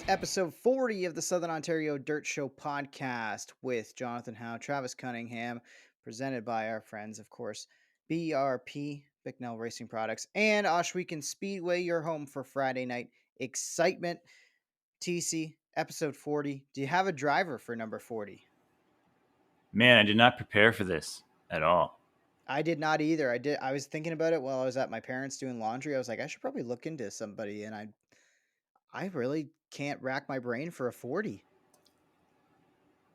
episode 40 of the Southern Ontario Dirt Show podcast with Jonathon Howe, Travis Cunningham, presented by our friends, of course, BRP, Bicknell Racing Products, and Oshweekend Speedway, your home for Friday night excitement. TC, episode 40. Do you have a driver for number 40? Man, I did not prepare for this at all. I did not either. I was thinking about it while I was at my parents' doing laundry. I was like, I should probably look into somebody, and I really can't rack my brain for a 40.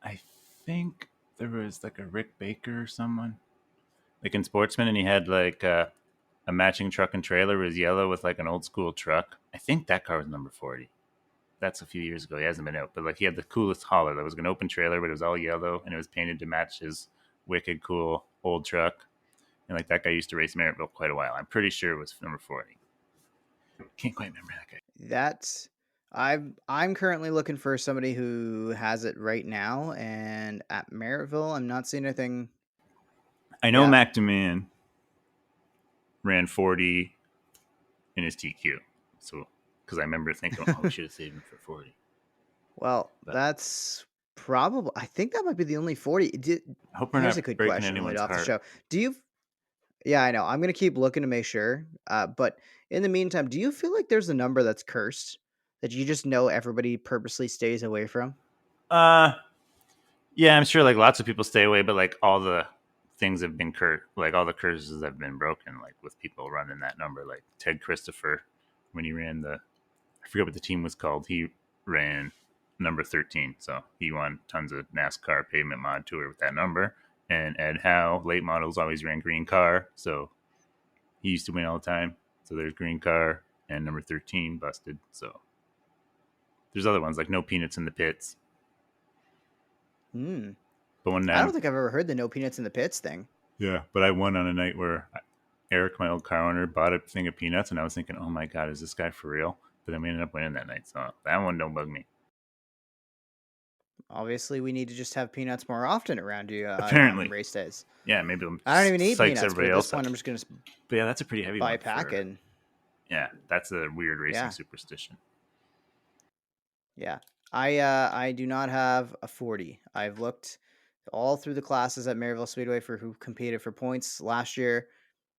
I think there was like a Rick Baker or someone. Like in Sportsman, and he had like a matching truck and trailer. It was yellow with like an old school truck. I think that car was number 40. That's a few years ago. He hasn't been out. But like he had the coolest hauler. That was an open trailer, but it was all yellow and it was painted to match his wicked cool old truck. And like that guy used to race Merrittville quite a while. I'm pretty sure it was number 40. Can't quite remember that guy. That's I'm currently looking for somebody who has it right now, and at Merrittville, I'm not seeing anything. I know Yeah. Mac DeMann ran 40 in his TQ. So, because I remember thinking, oh, we should have saved him for 40. Well, But that's probably. I think that might be the only 40. I hope we're Here's not a good breaking question right anyone's off the heart. show. Do you? Yeah, I know. I'm gonna keep looking to make sure. But in the meantime, do you feel like there's a number that's cursed that you just know everybody purposely stays away from? Yeah, I'm sure like lots of people stay away, but like all the things have been like all the curses have been broken, like with people running that number. Like Ted Christopher, when he ran I forget what the team was called, he ran number 13. So he won tons of NASCAR pavement mod tour with that number. And Ed Howe, late models, always ran green car. So he used to win all the time. So there's green car and number 13 busted. So there's other ones like no peanuts in the pits. Hmm. But when I don't think I've ever heard the no peanuts in the pits thing. yeah, but I won on a night where Eric, my old car owner, bought a thing of peanuts, and I was thinking, oh my God, is this guy for real? But then we ended up winning that night, so that one don't bug me. Obviously, we need to just have peanuts more often around you on Apparently. race days. Yeah, maybe I'm I don't even eat psychs peanuts, but everybody at this else point, up. I'm just going to But yeah, that's a pretty heavy buy one a pack for, and yeah, that's a weird racing yeah. superstition. Yeah. I do not have a 40. I've looked all through the classes at Maryville Speedway for who competed for points last year.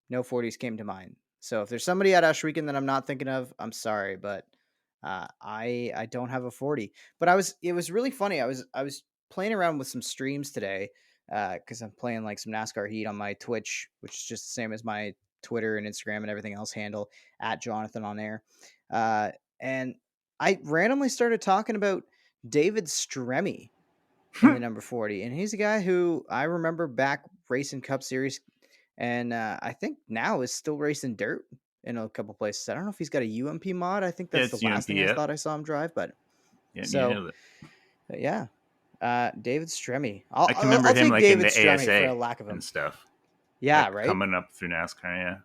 No 40s came to mind. So if there's somebody at Oshweekend that I'm not thinking of, I'm sorry, but I don't have a 40. But it was really funny. I was playing around with some streams today because I'm playing like some NASCAR Heat on my Twitch, which is just the same as my Twitter and Instagram and everything else handle at Jonathon on air. And I randomly started talking about David Stremme in the number 40, and he's a guy who I remember back racing Cup Series, and I think now is still racing dirt in a couple places. I don't know if he's got a UMP mod. I think Yeah, that's the it's last UMP, thing I yeah. thought I saw him drive, but Yeah, you so nailed it. yeah, David Stremme. I can remember I'll him take like David in the Stremme for ASA a lack of him. and stuff. Yeah, Like right. coming up through NASCAR, yeah.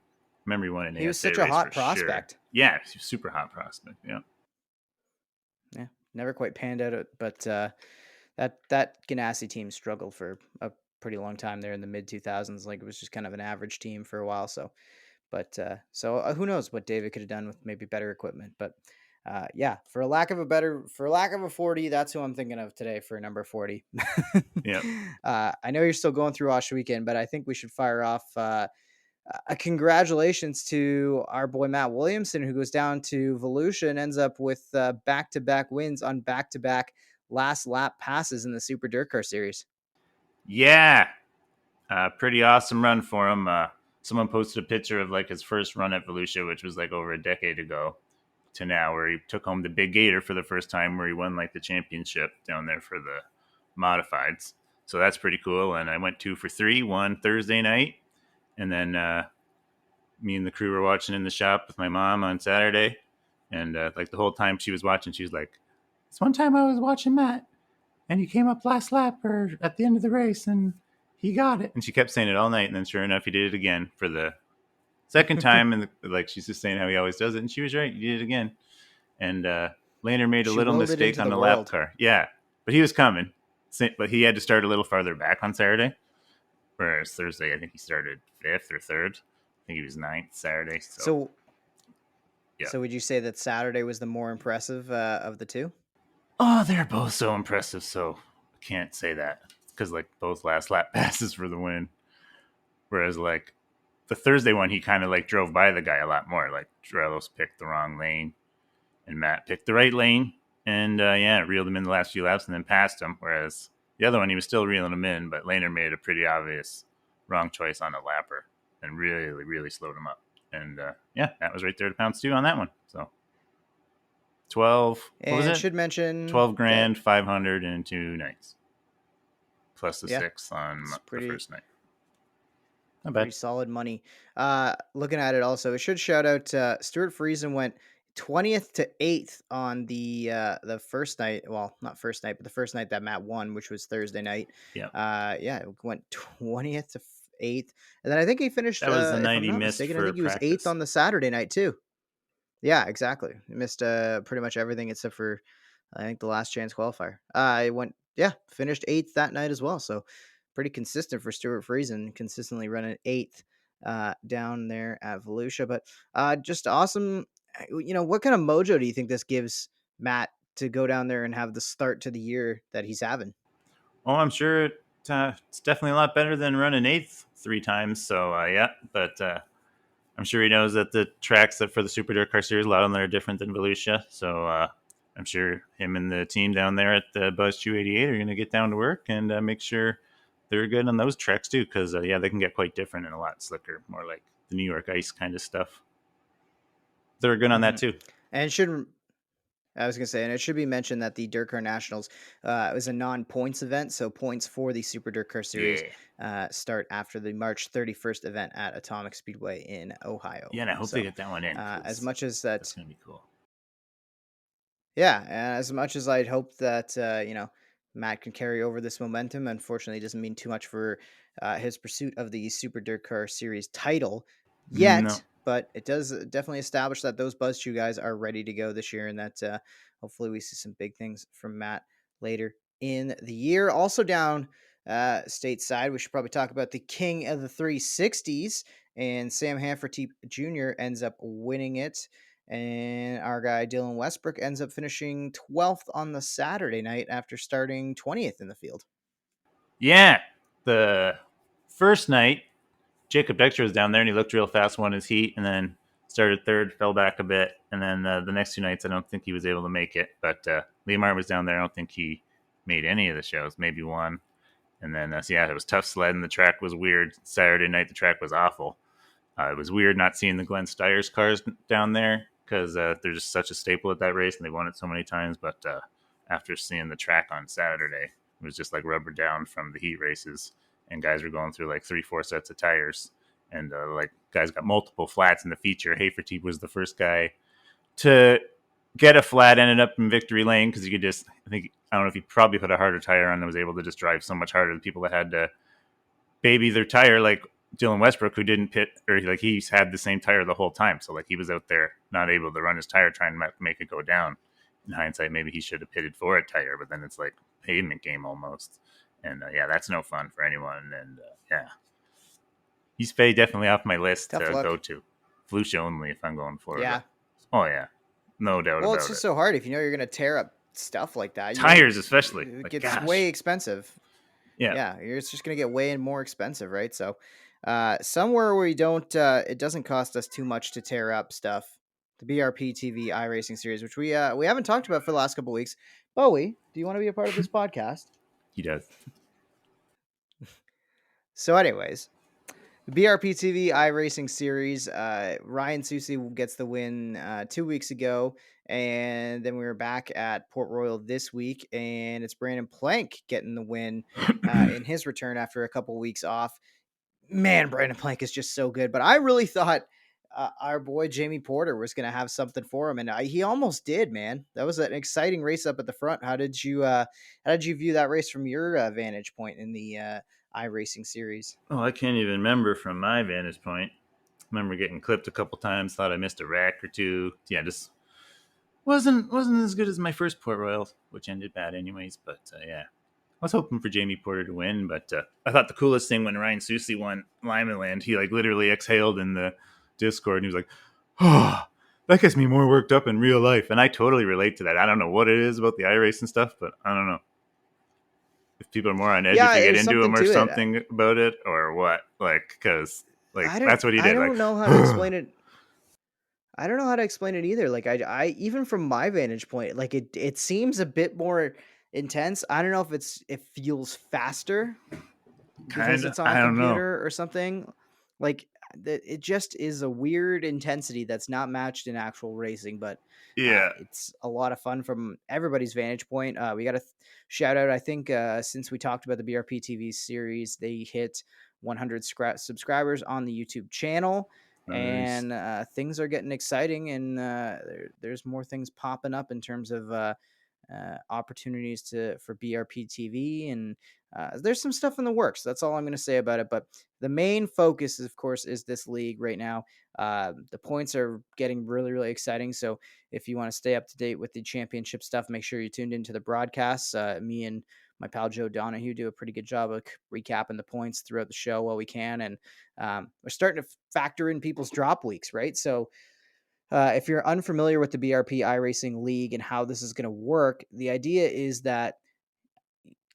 Remember he won an He was ASA such a race hot for prospect. sure. Yeah, he's a super hot prospect, yeah. Yeah, never quite panned out, but that Ganassi team struggled for a pretty long time there in the mid 2000s. Like it was just kind of an average team for a while. So, but who knows what David could have done with maybe better equipment. But yeah, for lack of a 40, that's who I'm thinking of today for number 40. Yeah. I know you're still going through Oshweekend, but I think we should fire off a congratulations to our boy Mat Williamson, who goes down to Volusia and ends up with back-to-back wins on back-to-back last lap passes in the Super DIRTcar Series. Yeah. Pretty awesome run for him. Someone posted a picture of like his first run at Volusia, which was like over a decade ago to now, where he took home the Big Gator for the first time, where he won like the championship down there for the modifieds. So that's pretty cool. And I went 2 for 3, one Thursday night, and then me and the crew were watching in the shop with my mom on Saturday. And like the whole time she was watching, she was like, "This one time I was watching Matt, and he came up last lap or at the end of the race, and he got it." And she kept saying it all night. And then sure enough, he did it again for the second time. And like, she's just saying how he always does it. And she was right. He did it again. And Laner made a She little willed it mistake into on the the world. lap car. Yeah. But he was coming. But he had to start a little farther back on Saturday. Whereas Thursday, I think he started 5th or 3rd. I think he was 9th Saturday. So So would you say that Saturday was the more impressive of the two? Oh, they're both so impressive. So I can't say that because like both last lap passes for the win. Whereas like the Thursday one, he kind of like drove by the guy a lot more. Like Drelos picked the wrong lane and Matt picked the right lane, and yeah, reeled him in the last few laps and then passed him. Whereas the other one, he was still reeling him in, but Lehner made a pretty obvious wrong choice on a lapper and really, really slowed him up. And yeah, that was right there to pounce too on that one. So 12, what was And it? should mention 12 that, grand, 500 and 2 nights, plus the yeah, six on it's the pretty first night. Not pretty bad. solid money. Looking at it also, it should shout out Stuart Friesen went 20th to 8th on the first night. Well, not first night, but the first night that Matt won, which was Thursday night. Yeah. Yeah, it went 20th to 8th. And then I think he finished, That was the if night I'm he not missed mistaken, I for think he was 8th practice. on the Saturday night too. Yeah, exactly. He missed pretty much everything except for I think the last chance qualifier. I went, yeah, finished 8th that night as well. So pretty consistent for Stuart Friesen, consistently running 8th down there at Volusia. But just awesome. What kind of mojo do you think this gives Matt to go down there and have the start to the year that he's having? Oh, I'm sure it's definitely a lot better than running eighth 3 times. So yeah, but I'm sure he knows that the tracks that for the Super DIRTcar Series, a lot of them are different than Volusia. So I'm sure him and the team down there at the Buzz 288 are going to get down to work and make sure they're good on those tracks too. Because yeah, they can get quite different and a lot slicker, more like the New York ice kind of stuff. They're good on that Hmm. too. And should I was gonna say, and it should be mentioned that the DIRTcar Nationals was a non-points event, so points for the Super DIRTcar Series Yeah, start after the March 31st event at Atomic Speedway in Ohio. yeah, and I hope they So, get that one in as because much as that's that, going to be cool. yeah, as much as I'd hope that Matt can carry over this momentum, unfortunately, it doesn't mean too much for his pursuit of the Super DIRTcar Series title No. yet. But it does definitely establish that those Buzz Chew guys are ready to go this year, and that hopefully we see some big things from Matt later in the year. Also down stateside, we should probably talk about the King of the 360s, and Sam Hanford Jr. ends up winning it. And our guy Dylan Westbrook ends up finishing 12th on the Saturday night after starting 20th in the field. Yeah, the first night Jacob Dexter was down there and he looked real fast, won his heat, and then started third, fell back a bit, and then the next 2 nights I don't think he was able to make it. But Lee Martin was down there. I don't think he made any of the shows, maybe one. And then so yeah, it was tough sledding. The track was weird. Saturday night the track was awful. It was weird not seeing the Glenn Steyer's cars down there because they're just such a staple at that race and they won it so many times. But after seeing the track on Saturday, it was just like rubber down from the heat races, and guys were going through like 3-4 sets of tires, and like guys got multiple flats in the feature. Haferteep was the first guy to get a flat, ended up in victory lane because you could just, I don't know if he probably put a harder tire on and was able to just drive so much harder than people that had to baby their tire, like Dylan Westbrook, who didn't pit, or like he's had the same tire the whole time. So like he was out there not able to run his tire, trying to make it go down. In hindsight, maybe he should have pitted for a tire, but then it's like pavement game almost. And yeah, that's no fun for anyone. And yeah, East Bay definitely off my list Tough to go luck. to. Volusia only if I'm going for it. Yeah. Oh yeah, no doubt Well, it's about just it. so hard if you know you're going to tear up stuff like that. Tires especially, It like gets gosh, way expensive. yeah. Yeah, it's just going to get way more expensive, right? So, somewhere where we don't, it doesn't cost us too much to tear up stuff. The BRPtv iRacing series, which we haven't talked about for the last couple of weeks. Bowie, do you want to be a part of this podcast? He does. So, anyways, the BRPtv iRacing series, Ryan Susi gets the win 2 weeks ago, and then we were back at Port Royal this week, and it's Brandon Plank getting the win in his return after a couple weeks off. Man, Brandon Plank is just so good, but I really thought our boy Jamie Porter was going to have something for him, and he almost did. Man, that was an exciting race up at the front. How did you view that race from your vantage point in the iRacing series? Oh, I can't even remember from my vantage point. I remember getting clipped a couple times. Thought I missed a rack or two. Yeah, just wasn't as good as my first Port Royal, which ended bad anyways. But yeah, I was hoping for Jamie Porter to win. But I thought the coolest thing when Ryan Susi won Lyman Land, he like literally exhaled in the Discord and he was like, "Oh, that gets me more worked up in real life, and I totally relate to that. I don't know what it is about the iRacing stuff, but I don't know if people are more on edge if Yeah, they get there's into something them or to it. something about it or what. Like, because like I don't that's what he I did. Like, don't know how to explain it. I don't know how to explain it either. Like I even from my vantage point, like it seems a bit more intense. I don't know if it feels faster because kind of. it's on I don't know. computer or something. Like it just is a weird intensity that's not matched in actual racing, but Yeah. it's a lot of fun from everybody's vantage point. We got to shout out. I think since we talked about the BRPtv series, they hit 100 subscribers on the YouTube channel, Nice. and things are getting exciting. And there's more things popping up in terms of opportunities for BRP TV, and there's some stuff in the works. That's all I'm going to say about it. But the main focus, of course, is this league right now. The points are getting really, really exciting. So if you want to stay up to date with the championship stuff, make sure you tuned into the broadcasts. Me and my pal Joe Donahue do a pretty good job of recapping the points throughout the show while we can, and we're starting to factor in people's drop weeks, right? So if you're unfamiliar with the BRP iRacing League and how this is going to work, the idea is that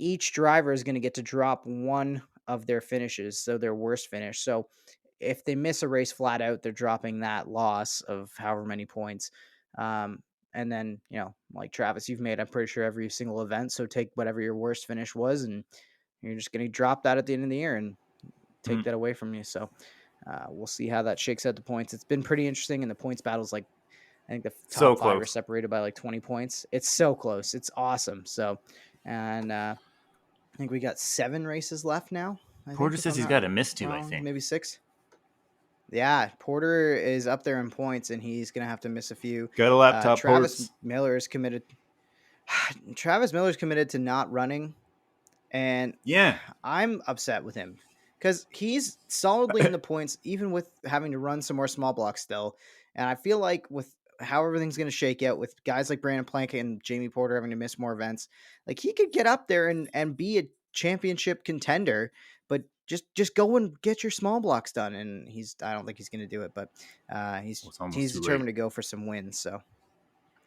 each driver is going to get to drop one of their finishes, so their worst finish. So if they miss a race flat out, they're dropping that loss of however many points. And then, like Travis, you've made, I'm pretty sure, every single event. So take whatever your worst finish was, and you're just going to drop that at the end of the year and take Mm. that away from you. So we'll see how that shakes out the points. It's been pretty interesting, and the points battles, like, I think the So top five are close. separated by like 20 points. It's so close. It's awesome. So, and I think we got 7 races left now. I Porter think, if says I'm he's not got a miss too. I wrong, think. maybe 6. Yeah, Porter is up there in points, and he's gonna have to miss a few. Got a laptop Travis ports. Miller is committed. Travis Miller's committed to not running, and Yeah. I'm upset with him because he's solidly in the points, even with having to run some more small blocks still. And I feel like with how everything's going to shake out, with guys like Brandon Plank and Jamie Porter having to miss more events, like he could get up there and be a championship contender, but just go and get your small blocks done. And I don't think he's going to do it, but Well, it's almost he's too late. determined to go for some wins. So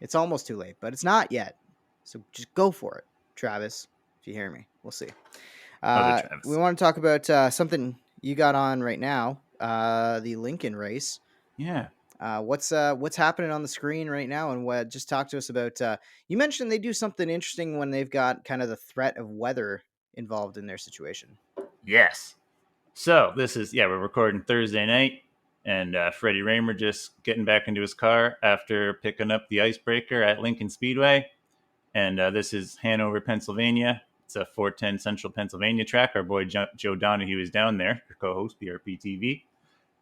it's almost too late, but it's not yet. So just go for it, Travis. If you hear me, we'll see. Other We Travis. want to talk about something you got on right now, the Lincoln race. Yeah. What's happening on the screen right now, and what? Just talk to us about. You mentioned they do something interesting when they've got kind of the threat of weather involved in their situation. Yes. So this is we're recording Thursday night, and Freddie Raymer just getting back into his car after picking up the icebreaker at Lincoln Speedway, and this is Hanover, Pennsylvania. It's a 410 Central Pennsylvania track. Our boy Joe Donahue is down there, your co-host BRPtv,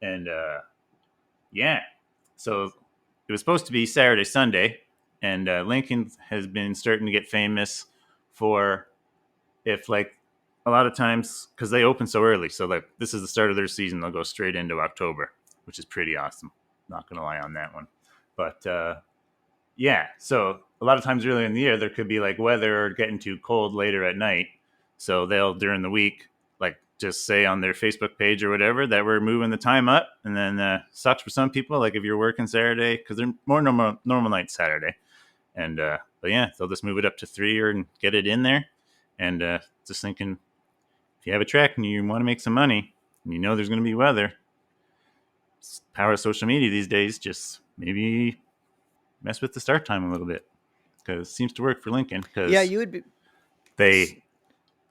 and yeah, so it was supposed to be Saturday, Sunday, and Lincoln has been starting to get famous for if like a lot of times because they open so early. So like this is the start of their season, they'll go straight into October, which is pretty awesome. Not gonna lie on that one, but yeah. So a lot of times early in the year, there could be like weather or getting too cold later at night. So they'll during the week like just say on their Facebook page or whatever that we're moving the time up, and then sucks for some people. Like if you're working Saturday because they're more normal nights Saturday, and but yeah, they'll just move it up to 3 or and get it in there. And just thinking, if you have a track and you want to make some money, and you know there's going to be weather, power of social media these days, just maybe mess with the start time a little bit because it seems to work for Lincoln Yeah, because you would be. they.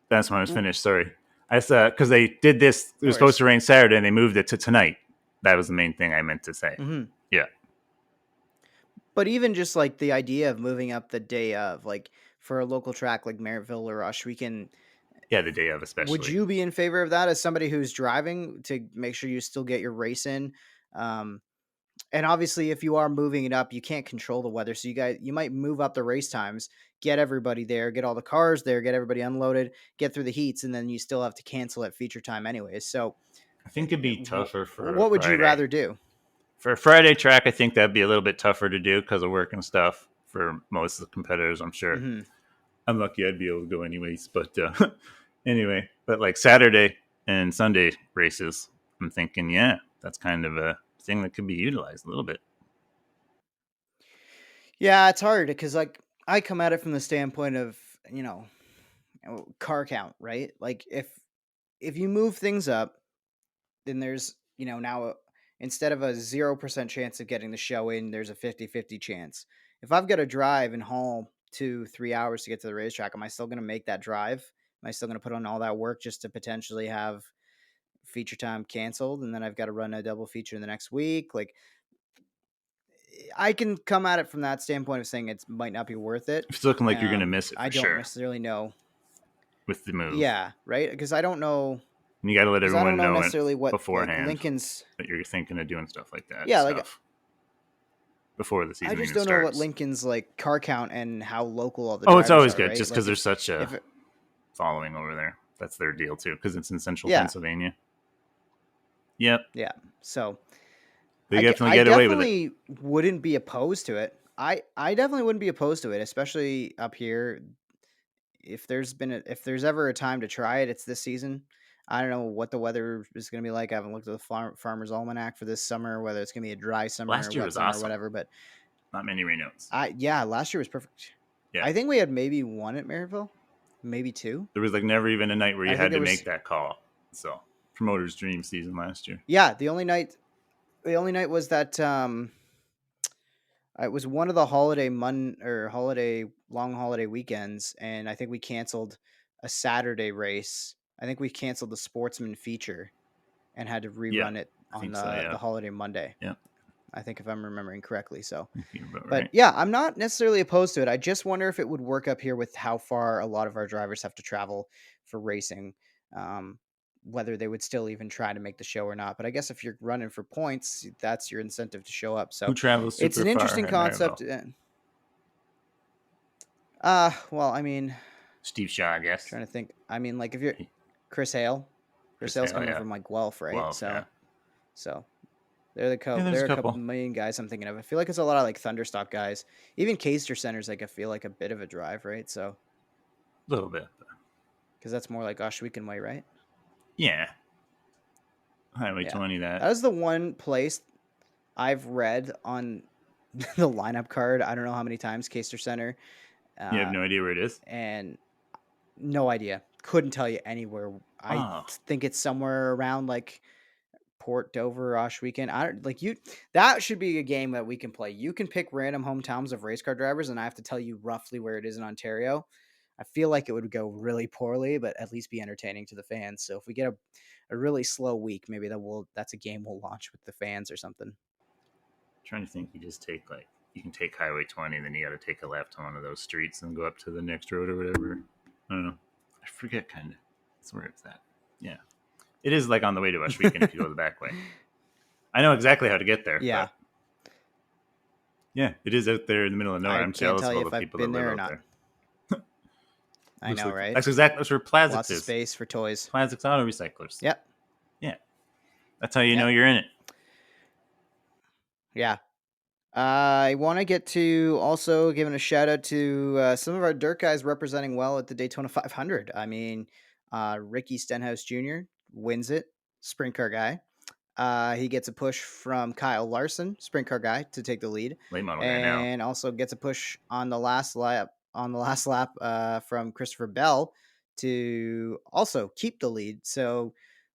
That's when I was No finished. Sorry, I said because they did this. It was supposed worries. to rain Saturday and they moved it to tonight. That was the main thing I meant to say. Mm-hmm. Yeah, But even just like the idea of moving up the day of, like, for a local track like Merrittville or Rush, we can. yeah, the day of Would especially. you be in favor of that as somebody who's driving to make sure you still get your race in? Um, and obviously, if you are moving it up, you can't control the weather. So you might move up the race times, get everybody there, get all the cars there, get everybody unloaded, get through the heats, and then you still have to cancel at feature time anyways. So, I think it'd be tougher for a what would you Friday. rather do? For a Friday track, I think that'd be a little bit tougher to do because of work and stuff for most of the competitors, I'm sure. Hmm. I'm lucky I'd be able to go anyways. But anyway, but like Saturday and Sunday races, I'm thinking, yeah, that's kind of a thing that could be utilized a little bit. Yeah, it's hard because like I come at it from the standpoint of you know car count, right? Like if you move things up, then there's now instead of a 0% chance of getting the show in, there's a 50-50 chance. If I've got to drive and haul 2-3 hours to get to the racetrack, am I still going to make that drive? Am I still going to put on all that work just to potentially have feature time canceled, and then I've got to run a double feature in the next week? Like, I can come at it from that standpoint of saying it might not be worth it. It's looking like you're going to miss it I for don't sure necessarily know. with the move. Yeah, right. Because I don't know. And you got to let Because I don't everyone know know it necessarily what like beforehand Lincoln's. that you're thinking of doing stuff like that Yeah, like stuff before the I season just even don't know what starts. Lincoln's like car count and how local all the Oh, it's drivers always are. good Right. just because Like there's such a if following over there. That's their deal too, because it's in central yeah, Pennsylvania. Yep, yeah. So they definitely I get away with it. definitely wouldn't be opposed to it. I definitely wouldn't be opposed to it, especially up here. If there's ever a time to try it, it's this season. I don't know what the weather is going to be like. I haven't looked at the Farmer's Almanac for this summer, whether it's going to be a dry summer or Last year wet was summer or awesome. whatever. But Not many renotes. yeah, last year was perfect. Yeah, I think we had maybe one at Maryville, maybe two. there was like never even a night where you I think had there to was make that call. So promoter's dream season last year. yeah. The only night was that it was one of the holiday long holiday weekends, and I think we canceled a Saturday race. I think we canceled the Sportsman feature and had to Yeah, rerun it I on think so. the Yeah, holiday Monday. yeah, I think if I'm remembering correctly. So, I think you're about but right. yeah, I'm not necessarily opposed to it. I just wonder if it would work up here with how far a lot of our drivers have to travel for racing. Um, Whether they would still even try to make the show or not. But I guess if you're running for points, that's your incentive to show up. Who So travels it's super an far interesting at Maryville? concept. Well, I mean, Steve Shaw, I guess. trying to think. I mean, like if you're Chris Hale, Chris Chris Hale's Hale, coming yeah. from like Guelph, right? Guelph, yeah. So Yeah, there's they're a a couple couple. million guys I'm thinking of. I feel like it's a lot of like Thunderstock guys. Even Caster Center's like I feel like a bit of a drive, right? So A little bit. But because that's more like Oshweekon way, right? yeah. Highway Yeah, 20, that. that is the one place I've read on the lineup card. I don't know how many times Caster Center, You have uh, no idea where it is? and no idea. Couldn't tell you anywhere. I Oh, think it's somewhere around like Port Dover, Oshweekon. I don't like you. That should be a game that we can play. You can pick random hometowns of race car drivers, and I have to tell you roughly where it is in Ontario. I feel like it would go really poorly, but at least be entertaining to the fans. So if we get a really slow week, maybe that's a game we'll launch with the fans or something. trying to think. You just take, like, you can take Highway 20, and then you got to take a left on one of those streets and go up to the next road or whatever. I don't know. I forget, kind of. That's where it's at. Yeah. It is like on the way to Washweekon if you go the back way. I know exactly how to get there, Yeah, but yeah, it is out there in the middle of nowhere. I I'm can't jealous tell of you all the if I've people that been live there or out not. there. I Looks know, like right? that's where Plastics Lots of is. space for toys. Plastics Auto Recyclers. Yep. Yeah, that's how you know Yep. you're in it. Yeah. I want to get to also giving a shout out to some of our dirt guys representing well at the Daytona 500. I mean, Ricky Stenhouse Jr. wins it, sprint car guy. He gets a push from Kyle Larson, sprint car guy, to take the lead, Late model guy now. and also gets a push on the last lap from Christopher Bell to also keep the lead. So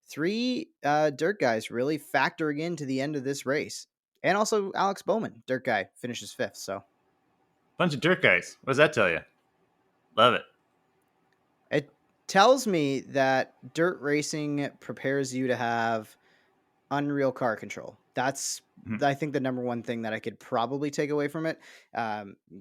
three dirt guys really factoring into the end of this race. And also Alex Bowman, dirt guy, finishes fifth. So Bunch of dirt guys. What does that tell you? Love it. it tells me that dirt racing prepares you to have unreal car control. That's Mhm. I think the number one thing that I could probably take away from it.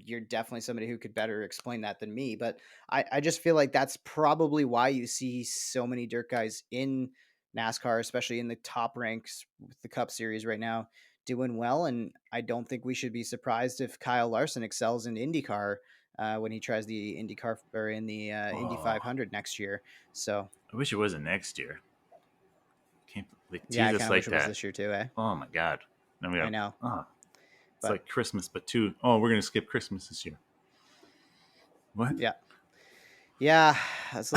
You're definitely somebody who could better explain that than me, but I just feel like that's probably why you see so many dirt guys in NASCAR, especially in the top ranks with the Cup Series right now, doing well. And I don't think we should be surprised if Kyle Larson excels in IndyCar when he tries the IndyCar or in the Indy Oh, 500 next year. So I wish it wasn't next year. Can't like yeah, tease I us kind of wish like it was that. this year too, eh? Oh my god. Then we I have know, it's but like Christmas, but two. Oh, we're gonna skip Christmas this year. What? yeah. Yeah, that's a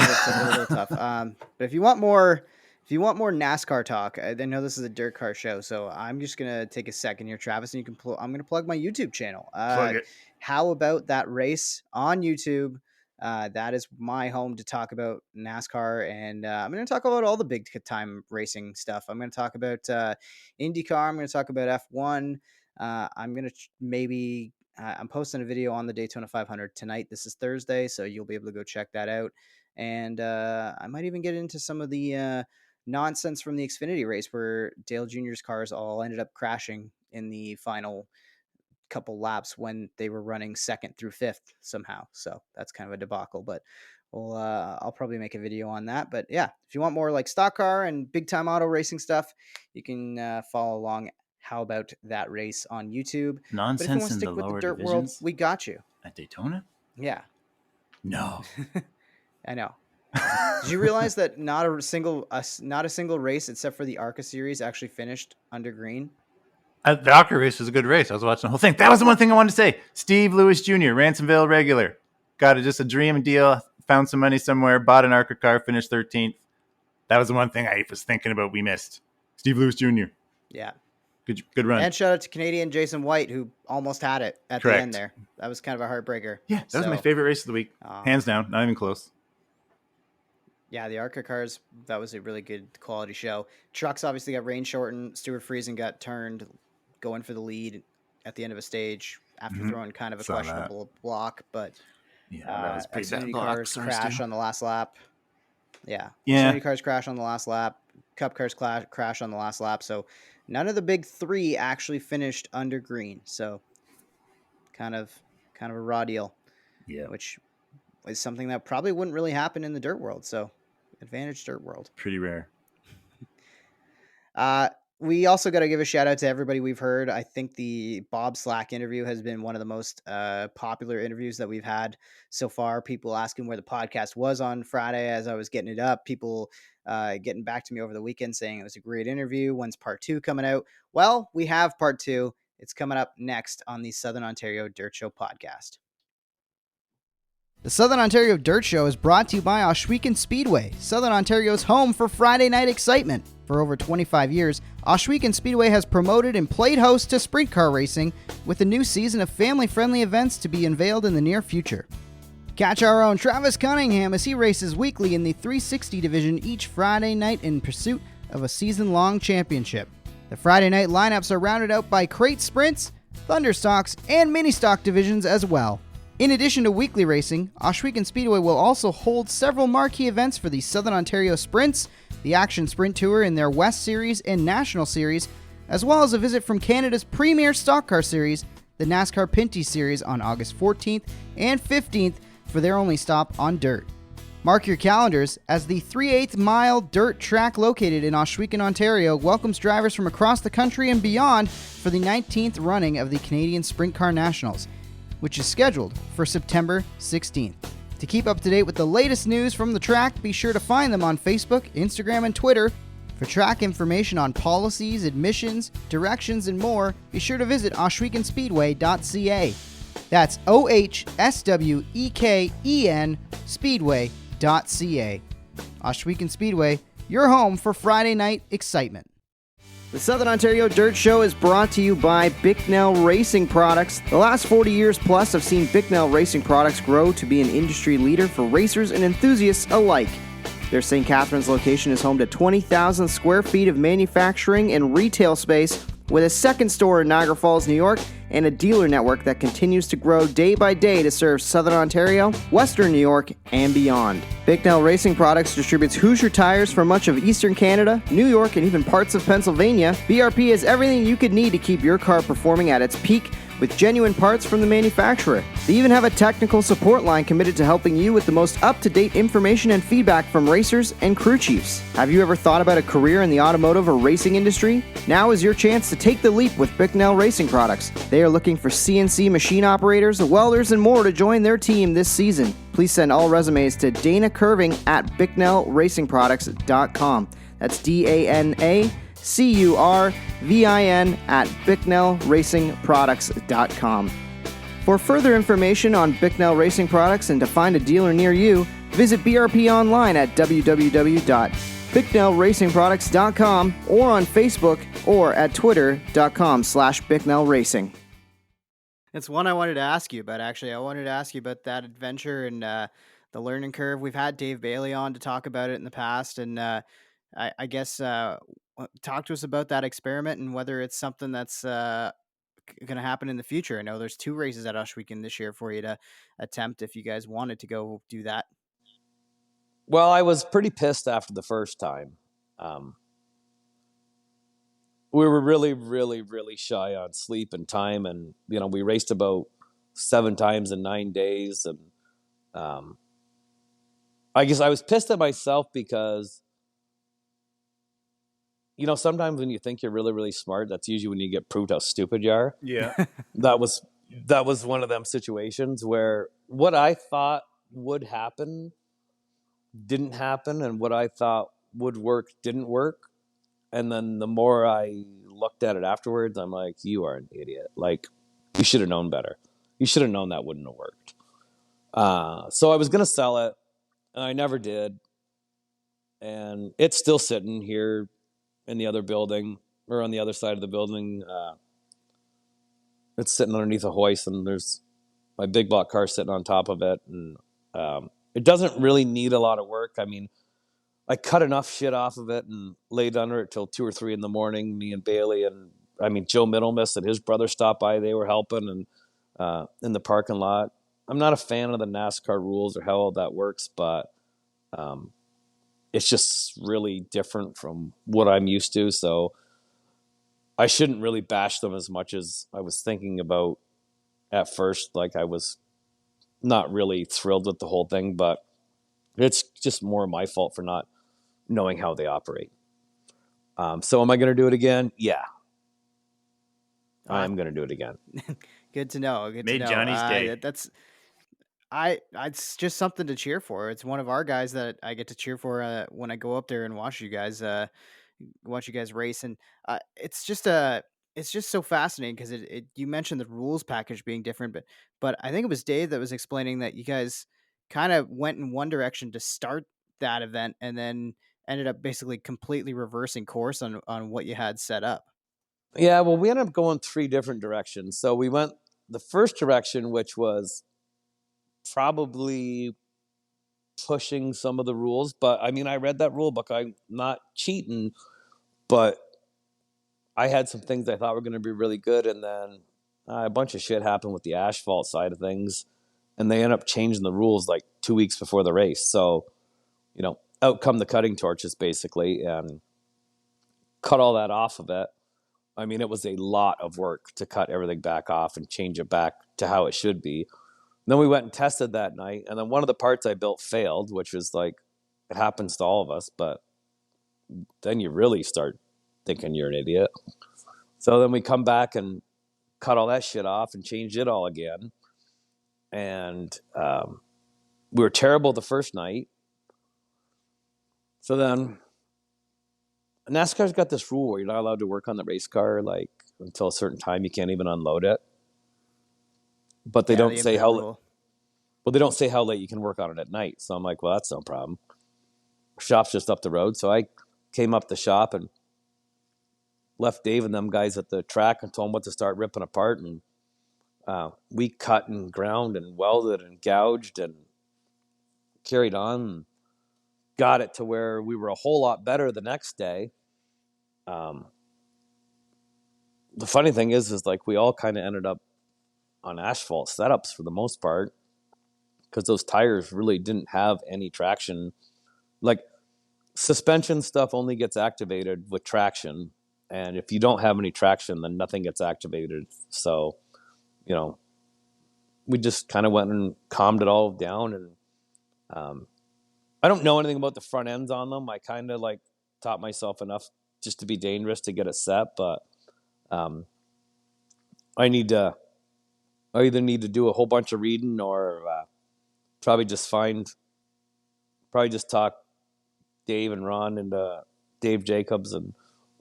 little tough. But if you want more If you want more NASCAR talk, I know this is a dirt car show, so I'm just gonna take a second here, Travis, and you can. I'm gonna plug my YouTube channel. Plug it. How about that race on YouTube? That is my home to talk about NASCAR, and I'm going to talk about all the big time racing stuff. I'm going to talk about IndyCar. I'm going to talk about F1. I'm going to maybe. I'm posting a video on the Daytona 500 tonight. This is Thursday, so you'll be able to go check that out. And I might even get into some of the nonsense from the Xfinity race where Dale Jr.'s cars all ended up crashing in the final couple laps when they were running second through fifth somehow. So that's kind of a debacle, but I'll probably make a video on that. But yeah, if you want more like stock car and big time auto racing stuff, you can follow along. How about that race on YouTube? Nonsense but if you want to in stick the with lower the dirt divisions world, we got you. at Daytona. Yeah. No. I know. Did you realize that not a single race except for the ARCA series actually finished under green? The ARCA race was a good race. I was watching the whole thing. That was the one thing I wanted to say. Steve Lewis Jr., Ransomville regular. Got just a dream deal. Found some money somewhere. Bought an ARCA car. Finished 13th. That was the one thing I was thinking about we missed. Steve Lewis Jr. Yeah. Good run. And shout out to Canadian Jason White, who almost had it at the end there. That was kind of a heartbreaker. Yeah, that was my favorite race of the week. Hands down. Not even close. Yeah, the ARCA cars, that was a really good quality show. Trucks obviously got rain shortened. Stuart Friesen got turned going for the lead at the end of a stage after throwing kind of a questionable block. But that was pretty Xfinity bad. cars crash on the last lap. Yeah. Xfinity cars crash on the last lap. Cup cars crash on the last lap. So none of the big three actually finished under green. So kind of a raw deal. Yeah. Which is something that probably wouldn't really happen in the dirt world. So advantage dirt world. Pretty rare. We also got to give a shout out to everybody we've heard. I think the Bob Slack interview has been one of the most popular interviews that we've had so far. People asking where the podcast was on Friday as I was getting it up. People getting back to me over the weekend saying it was a great interview. When's part 2 coming out? Well, we have part 2. It's coming up next on the Southern Ontario Dirt Show podcast. The Southern Ontario Dirt Show is brought to you by Ohsweken Speedway, Southern Ontario's home for Friday night excitement. For over 25 years, Ohsweken Speedway has promoted and played host to sprint car racing with a new season of family-friendly events to be unveiled in the near future. Catch our own Travis Cunningham as he races weekly in the 360 division each Friday night in pursuit of a season-long championship. The Friday night lineups are rounded out by crate sprints, thunder stocks, and mini stock divisions as well. In addition to weekly racing, Ohsweken Speedway will also hold several marquee events for the Southern Ontario Sprints, the Action Sprint Tour in their West Series and National Series, as well as a visit from Canada's premier stock car series, the NASCAR Pinty Series on August 14th and 15th for their only stop on dirt. Mark your calendars as the 3/8 mile dirt track located in Ohsweken, Ontario welcomes drivers from across the country and beyond for the 19th running of the Canadian DIRTcar Nationals, which is scheduled for September 16th. To keep up to date with the latest news from the track, be sure to find them on Facebook, Instagram, and Twitter. For track information on policies, admissions, directions, and more, be sure to visit ohswekenspeedway.ca. That's OHSWEKEN Speedway.ca. Ohsweken Speedway, your home for Friday night excitement. The Southern Ontario Dirt Show is brought to you by Bicknell Racing Products. The last 40 years plus have seen Bicknell Racing Products grow to be an industry leader for racers and enthusiasts alike. Their St. Catharines location is home to 20,000 square feet of manufacturing and retail space, with a second store in Niagara Falls, New York, and a dealer network that continues to grow day by day to serve Southern Ontario, Western New York, and beyond. Bicknell Racing Products distributes Hoosier tires for much of Eastern Canada, New York, and even parts of Pennsylvania. BRP has everything you could need to keep your car performing at its peak with genuine parts from the manufacturer. They even have a technical support line committed to helping you with the most up-to-date information and feedback from racers and crew chiefs. Have you ever thought about a career in the automotive or racing industry? Now is your chance to take the leap with Bicknell Racing Products. They are looking for CNC machine operators, welders, and more to join their team this season. Please send all resumes to Dana Curving at BicknellRacingProducts.com. That's DANACURVIN at BicknellRacingProducts.com. For further information on Bicknell Racing Products and to find a dealer near you, visit BRP online at www.brp.ca. BicknellRacingProducts.com or on Facebook or at Twitter.com/BicknellRacing. It's one I wanted to ask you about, actually. I wanted to ask you about that adventure and the learning curve. We've had Dave Bailey on to talk about it in the past, and I guess talk to us about that experiment and whether it's something that's going to happen in the future. I know there's 2 races at Ush Weekend this year for you to attempt if you guys wanted to go do that. Well, I was pretty pissed after the first time. We were really, really, really shy on sleep and time, and we raced about 7 times in 9 days, and I guess I was pissed at myself because sometimes when you think you're really, really smart, that's usually when you get proved how stupid you are. Yeah. That was one of them situations where what I thought would happen didn't happen, and what I thought would work didn't work. And then the more I looked at it afterwards, I'm like, you are an idiot. Like, you should have known better. You should have known that wouldn't have worked. So I was going to sell it, and I never did. And it's still sitting here in the other building, or on the other side of the building. It's sitting underneath a hoist, and there's my big block car sitting on top of it. And it doesn't really need a lot of work. I mean, I cut enough shit off of it and laid under it till 2 or 3 in the morning. Me and Bailey and Joe Middlemiss and his brother stopped by. They were helping and in the parking lot. I'm not a fan of the NASCAR rules or how all that works, but it's just really different from what I'm used to. So I shouldn't really bash them as much as I was thinking about at first. Like, I was not really thrilled with the whole thing, but it's just more my fault for not knowing how they operate. So am I going to do it again? Yeah. I'm going to do it again. Good to know. Good Made to know. Johnny's day. It's just something to cheer for. It's one of our guys that I get to cheer for when I go up there and watch you guys race, and it's just so fascinating because you mentioned the rules package being different, but I think it was Dave that was explaining that you guys kind of went in one direction to start that event and then ended up basically completely reversing course on what you had set up. Yeah, well, we ended up going 3 different directions. So we went the first direction, which was probably pushing some of the rules. But I read that rule book. I'm not cheating, but I had some things I thought were going to be really good. And then a bunch of shit happened with the asphalt side of things. And they ended up changing the rules like 2 weeks before the race. So, out come the cutting torches basically and cut all that off of it. It was a lot of work to cut everything back off and change it back to how it should be. And then we went and tested that night, and then one of the parts I built failed, which was like, it happens to all of us, but then you really start thinking you're an idiot. So then we come back and cut all that shit off and changed it all again. And we were terrible the first night. So then NASCAR's got this rule where you're not allowed to work on the race car like until a certain time. You can't even unload it. But they don't say how. Well, they don't say how late you can work on it at night. So I'm like, well, that's no problem. Shop's just up the road, so I came up the shop and left Dave and them guys at the track and told them what to start ripping apart. And we cut and ground and welded and gouged and carried on. And got it to where we were a whole lot better the next day. The funny thing is like we all kind of ended up on asphalt setups for the most part because those tires really didn't have any traction. Like, suspension stuff only gets activated with traction, and if you don't have any traction, then nothing gets activated. So, we just kind of went and calmed it all down. And I don't know anything about the front ends on them. I kind of like taught myself enough just to be dangerous to get it set, but I either need to do a whole bunch of reading or probably just talk Dave and Ron and Dave Jacobs and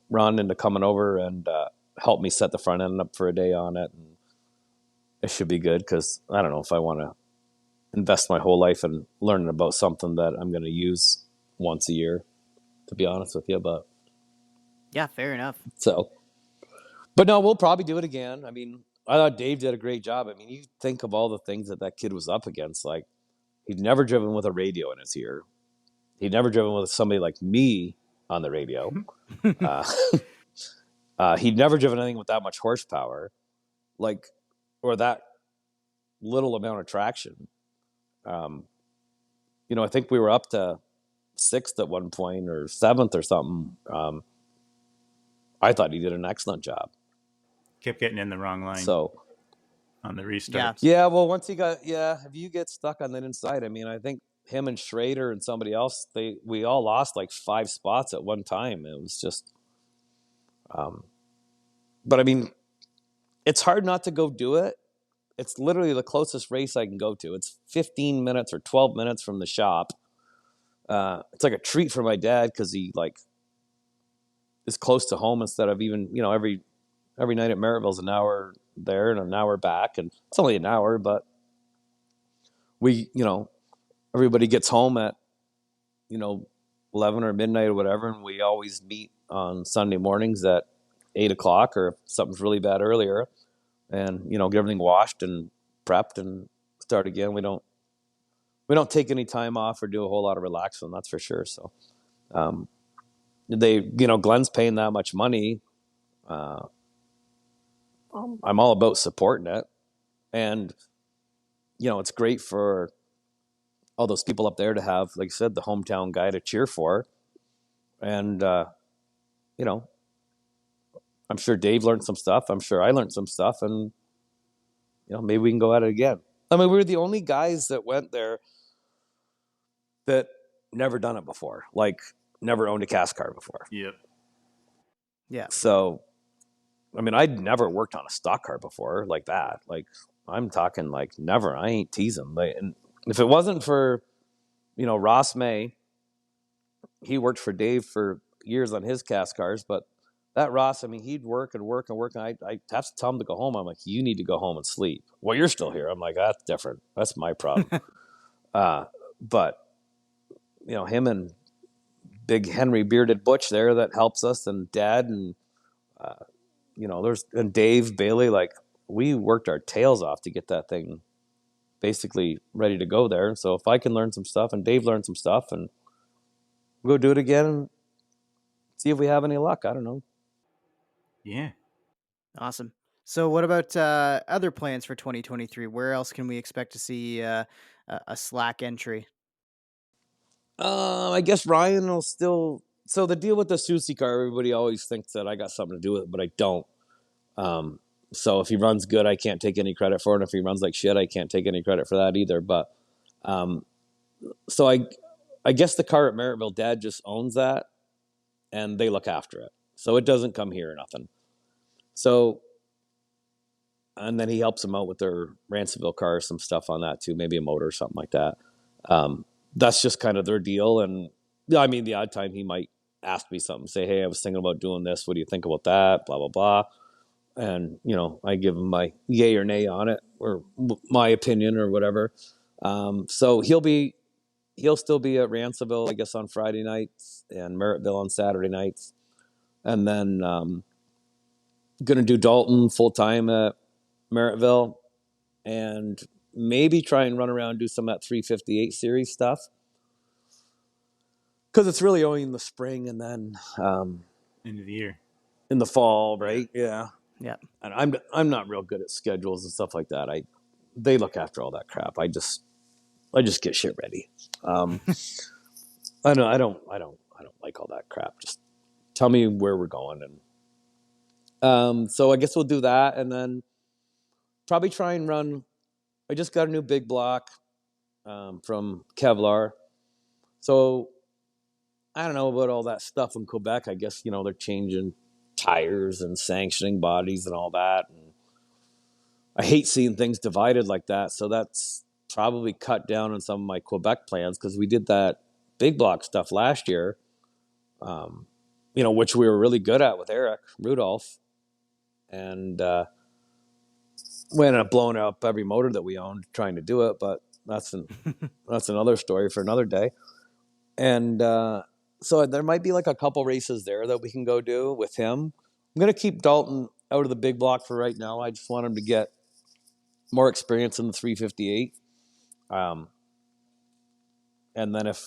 Ron into coming over and help me set the front end up for a day on it. And it should be good because I don't know if I want to invest my whole life in learning about something that I'm going to use once a year. to be honest with you. But Yeah, fair enough. so, but no, we'll probably do it again. I mean, I thought Dave did a great job. I mean, you think of all the things that kid was up against. Like, he'd never driven with a radio in his ear. He'd never driven with somebody like me on the radio. Uh, he'd never driven anything with that much horsepower, like, or that little amount of traction. I think we were up to 6th at one point or 7th or something. I thought he did an excellent job. Kept getting in the wrong line. So on the restart. Yeah. Well, once he got, if you get stuck on that inside, I mean, I think him and Schrader and somebody else, we all lost like 5 spots at one time. It was just, but I mean, it's hard not to go do it. It's literally the closest race I can go to. It's 15 minutes or 12 minutes from the shop. It's like a treat for my dad because he like is close to home instead of even, every night at Merrittville's an hour there and an hour back. And it's only an hour, but we, everybody gets home at, 11 or midnight or whatever. And we always meet on Sunday mornings at 8:00 or if something's really bad earlier and, get everything washed and prepped and start again. We don't take any time off or do a whole lot of relaxing. That's for sure. So, Glenn's paying that much money. I'm all about supporting it. And, it's great for all those people up there to have, like I said, the hometown guy to cheer for. And, I'm sure Dave learned some stuff. I'm sure I learned some stuff. And, maybe we can go at it again. I mean, we were the only guys that went there that never done it before, like never owned a cast car before. Yep. Yeah. So, I mean, I'd never worked on a stock car before like that. Like, I'm talking like never. I ain't teasing. Like, and if it wasn't for, Ross May, he worked for Dave for years on his cast cars, but that Ross, I mean, he'd work and work and work. And I have to tell him to go home. I'm like, you need to go home and sleep. Well, you're still here. I'm like, that's different. That's my problem. But, him and big Henry Bearded Butch there that helps us, and Dad and, and Dave Bailey, like, we worked our tails off to get that thing basically ready to go there. So if I can learn some stuff and Dave learned some stuff and we'll go do it again and see if we have any luck. I don't know. Yeah. Awesome. So what about other plans for 2023? Where else can we expect to see a Slack entry? I guess Ryan will still. So the deal with the Susie car, everybody always thinks that I got something to do with it, but I don't. So if he runs good, I can't take any credit for it. And if he runs like shit, I can't take any credit for that either. But so I guess the car at Merrittville, Dad just owns that, and they look after it. So it doesn't come here or nothing. So, and then he helps them out with their Ransomville car, some stuff on that too, maybe a motor or something like that. That's just kind of their deal. And I mean, the odd time he might ask me something, say, hey, I was thinking about doing this. What do you think about that? Blah, blah, blah. And, I give him my yay or nay on it, or my opinion or whatever. So he'll still be at Ransomville, I guess, on Friday nights and Merrittville on Saturday nights. And then going to do Dalton full time at Merrittville and maybe try and run around and do some of that 358 series stuff. Because it's really only in the spring and then End of the year. In the fall, right? Yeah. Yeah. And I'm not real good at schedules and stuff like that. They look after all that crap. I just get shit ready. I don't like all that crap. Just tell me where we're going. And so I guess we'll do that and then probably try and run. I just got a new big block from Kevlar. So I don't know about all that stuff in Quebec. I guess, they're changing tires and sanctioning bodies and all that. And I hate seeing things divided like that. So that's probably cut down on some of my Quebec plans because we did that big block stuff last year, which we were really good at with Eric Rudolph. And we ended up blowing up every motor that we owned trying to do it. But that's another story for another day. And So there might be like a couple races there that we can go do with him. I'm going to keep Dalton out of the big block for right now. I just want him to get more experience in the 358. And then if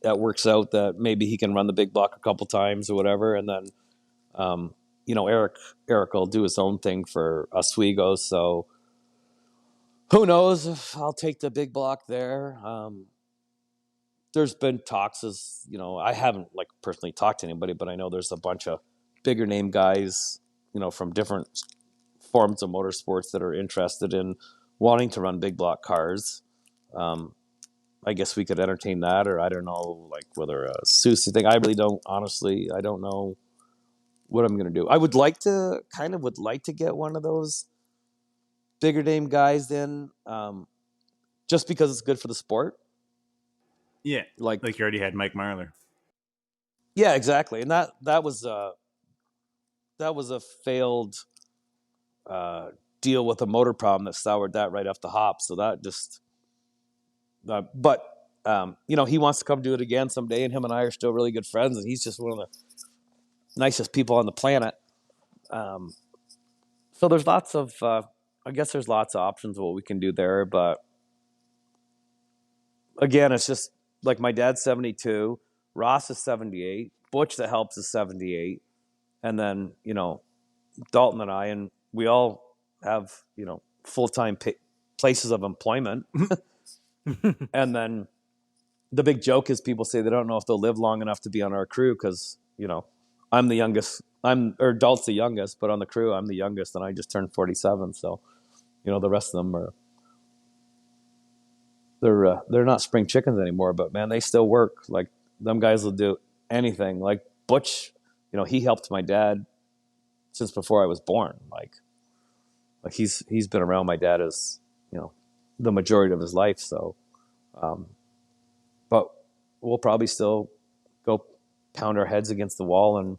that works out, that maybe he can run the big block a couple times or whatever. And then, Eric will do his own thing for Oswego. So who knows if I'll take the big block there. There's been talks I haven't like personally talked to anybody, but I know there's a bunch of bigger name guys, from different forms of motorsports that are interested in wanting to run big block cars. I guess we could entertain that, or I don't know, like whether a Susie thing. I really don't, honestly, I don't know what I'm going to do. I would like to get one of those bigger name guys in, just because it's good for the sport. Yeah, like you already had Mike Marlar. Yeah, exactly, and that was a failed deal with a motor problem that soured that right off the hop. So that just, but he wants to come do it again someday, and him and I are still really good friends, and he's just one of the nicest people on the planet. So there's lots of, I guess there's lots of options of what we can do there, but again, it's just like my dad's 72, Ross is 78, Butch that helps is 78, and then Dalton and I, and we all have full-time places of employment. And then the big joke is people say they don't know if they'll live long enough to be on our crew because I'm the youngest. Dalt's the youngest, but on the crew I'm the youngest, and I just turned 47. So the rest of them are they're not spring chickens anymore. But man, they still work. Like them guys will do anything. Like Butch, he helped my dad since before I was born. Like he's been around my dad as the majority of his life. So, but we'll probably still go pound our heads against the wall and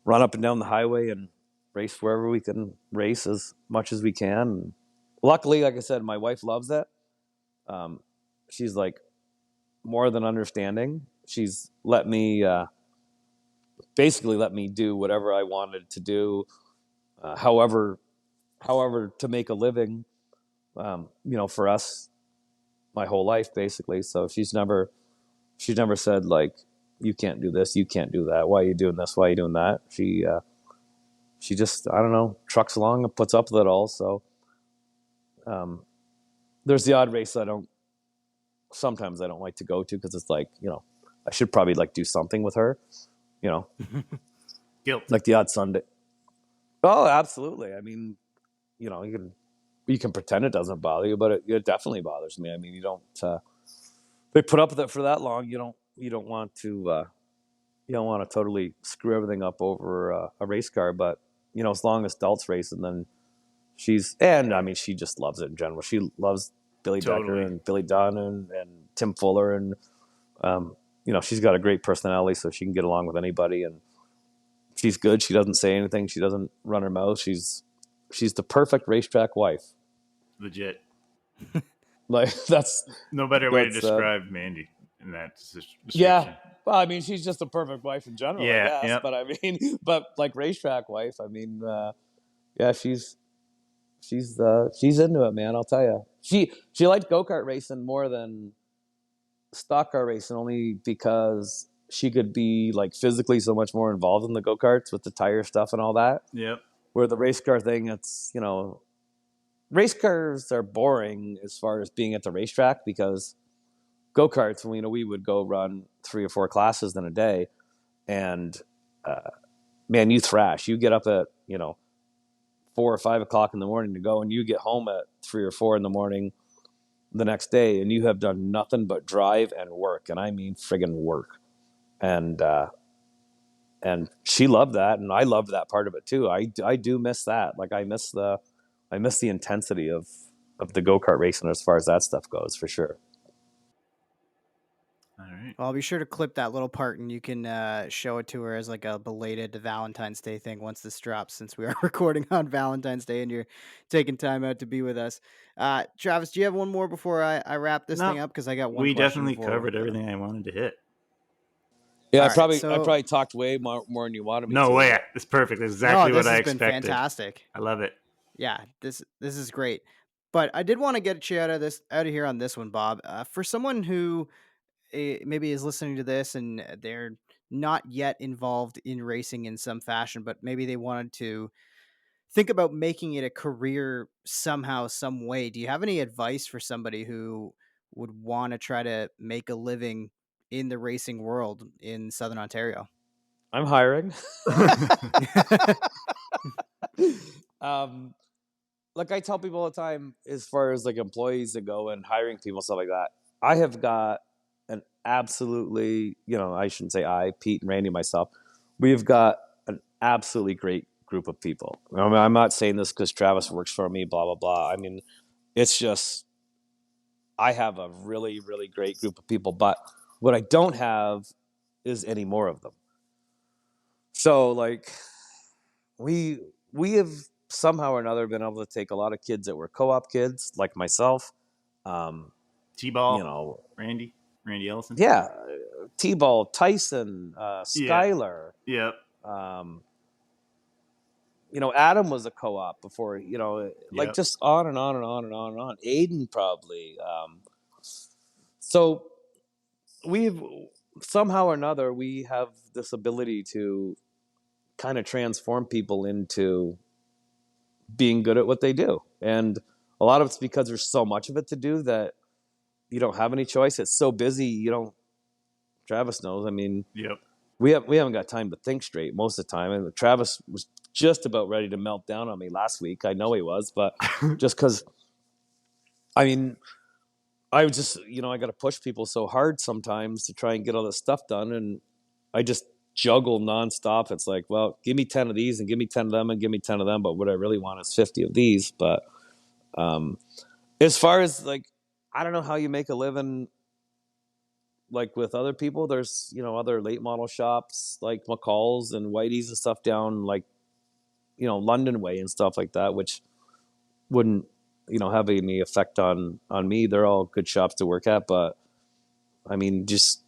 run up and down the highway and race wherever we can race as much as we can. And luckily, like I said, my wife loves it. She's like more than understanding. She's basically let me do whatever I wanted to do, however to make a living, for us my whole life basically. So she's never said like, you can't do this, you can't do that, why are you doing this, why are you doing that. She just, I don't know, trucks along and puts up with it all. So there's the odd race sometimes I don't like to go to because it's like, I should probably like do something with her, Guilt. like the odd Sunday. Oh, absolutely. I mean, you can pretend it doesn't bother you, but it definitely bothers me. I mean, you don't, they put up with it for that long. You don't want to totally screw everything up over a race car, but as long as Dalt's racing, then she just loves it in general. She loves Billy Decker and Billy Dunn and Tim Fuller, and she's got a great personality, so she can get along with anybody, and she's good. She doesn't say anything. She doesn't run her mouth. She's the perfect racetrack wife. Legit. Like that's no better way to describe Mandy in that description. Yeah. Well, I mean, she's just a perfect wife in general, yeah, I guess. Yep. But I mean, like racetrack wife, I mean, yeah, she's into it, man. I'll tell you. She liked go-kart racing more than stock car racing, only because she could be like physically so much more involved in the go-karts with the tire stuff and all that. Yep. Where the race car thing, it's race cars are boring as far as being at the racetrack, because go-karts, we would go run 3 or 4 classes in a day, and man, you thrash. You get up at 4 or 5 o'clock in the morning to go, and you get home at 3 or 4 in the morning the next day, and you have done nothing but drive and work, and I mean friggin' work. And she loved that, and I loved that part of it too. I do miss that. Like I miss the intensity of the go-kart racing as far as that stuff goes, for sure. All right. Well, I'll be sure to clip that little part, and you can show it to her as like a belated Valentine's Day thing once this drops, since we are recording on Valentine's Day and you're taking time out to be with us. Travis, do you have one more before I wrap this thing up? Because I got one. We definitely covered everything I wanted to hit. Yeah, All I right, probably talked way more than you wanted me No to, way. but It's perfect. That's no, exactly what this I has been expected. fantastic. I love it. Yeah, this is great. But I did want to get you out of here on this one, Bob. For someone who maybe is listening to this and they're not yet involved in racing in some fashion, but maybe they wanted to think about making it a career somehow, some way. Do you have any advice for somebody who would want to try to make a living in the racing world in Southern Ontario? I'm hiring. Like I tell people all the time, as far as like employees that go and hiring people, stuff like that, I have got an absolutely, I shouldn't say Pete and Randy, myself, we've got an absolutely great group of people. I mean, I'm not saying this because Travis works for me, blah, blah, blah. I mean, it's just, I have a really, really great group of people, but what I don't have is any more of them. So like we have somehow or another been able to take a lot of kids that were co-op kids like myself, T-ball, Randy Ellison. Yeah, T-ball, Tyson, Yeah. Skylar. Yep. Adam was a co-op before. Like Yep. just on and on and on and on and on. Aiden probably. So we've somehow or another we have this ability to kind of transform people into being good at what they do. And a lot of it's because there's so much of it to do that you don't have any choice. It's so busy. Travis knows. I mean, Yep. we haven't got time to think straight most of the time. And Travis was just about ready to melt down on me last week. I know he was, but just because, I mean, I was just, I got to push people so hard sometimes to try and get all this stuff done. And I just juggle nonstop. It's like, well, give me 10 of these and give me 10 of them and give me 10 of them. But what I really want is 50 of these. But as far as like, I don't know how you make a living like with other people. There's, other late model shops like McCall's and Whitey's and stuff down like, London way and stuff like that, which wouldn't, have any effect on me. They're all good shops to work at. But I mean, just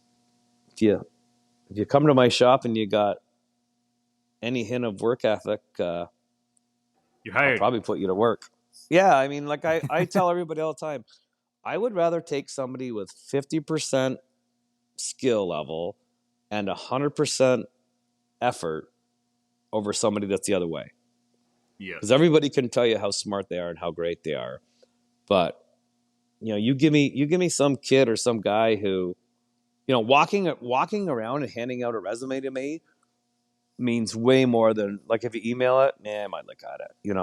if you come to my shop and you got any hint of work ethic, You're hired. I'll probably put you to work. Yeah, I mean, like I tell everybody all the time, I would rather take somebody with 50% skill level and 100% effort over somebody that's the other way. Yeah. Because everybody can tell you how smart they are and how great they are, but you give me some kid or some guy who, walking around and handing out a resume to me means way more than like if you email it. I might look at it.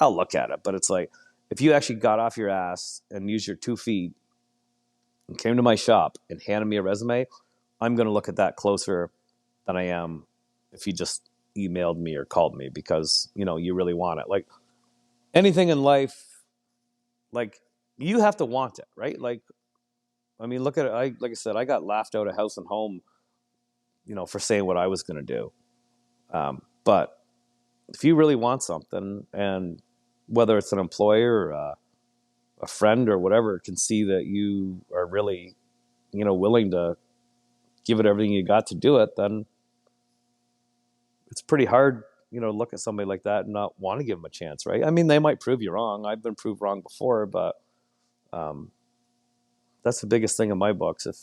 I'll look at it, but it's like if you actually got off your ass and used your 2 feet and came to my shop and handed me a resume, I'm going to look at that closer than I am if you just emailed me or called me because, you really want it. Like anything in life, like you have to want it, right? Like, I mean, look at it. Like I said, I got laughed out of house and home, for saying what I was going to do. But if you really want something, and whether it's an employer or a friend or whatever can see that you are really, willing to give it everything you got to do it, then it's pretty hard, to look at somebody like that and not want to give them a chance, right? I mean, they might prove you wrong. I've been proved wrong before, but that's the biggest thing in my books. If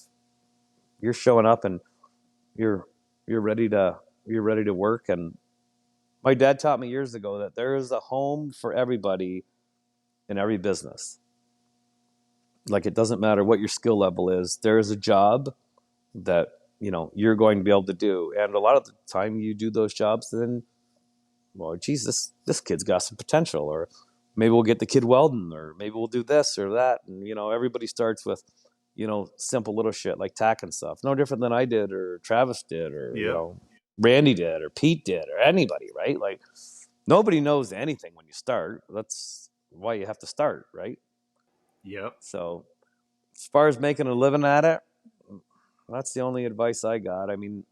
you're showing up and you're ready to work, and my dad taught me years ago that there is a home for everybody in every business. Like it doesn't matter what your skill level is. There is a job that you're going to be able to do, and a lot of the time you do those jobs, then well, geez, this kid's got some potential, or maybe we'll get the kid welding, or maybe we'll do this or that, and everybody starts with simple little shit like tacking stuff, no different than I did or Travis did or Yep. Randy did or Pete did or anybody, right? Like nobody knows anything when you start. That's why you have to start, right? Yep. So as far as making a living at it, that's the only advice I got. I mean,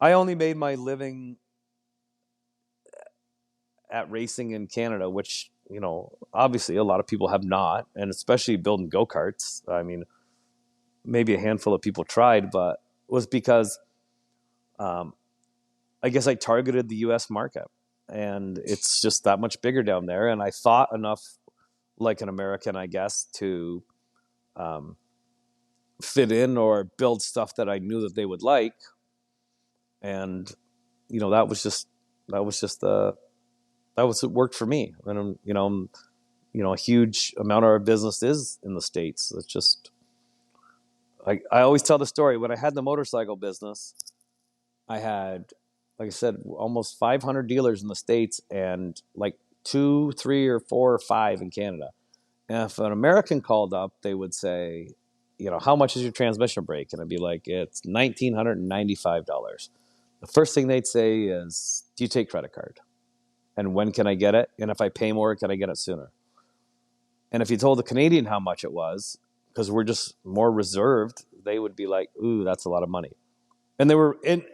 I only made my living at racing in Canada, which, obviously a lot of people have not, and especially building go-karts. I mean, maybe a handful of people tried, but it was because I guess I targeted the U.S. market, and it's just that much bigger down there. And I thought enough like an American, I guess, to fit in or build stuff that I knew that they would like. And that was it worked for me. And a huge amount of our business is in the States. It's just I always tell the story. When I had the motorcycle business, I had, like I said, almost 500 dealers in the States and like 2, 3, or 4 or 5 in Canada. And if an American called up, they would say, how much is your transmission brake? And I'd be like, it's $1,995. The first thing they'd say is, do you take credit card? And when can I get it? And if I pay more, can I get it sooner? And if you told the Canadian how much it was, because we're just more reserved, they would be like, ooh, that's a lot of money. And they were, and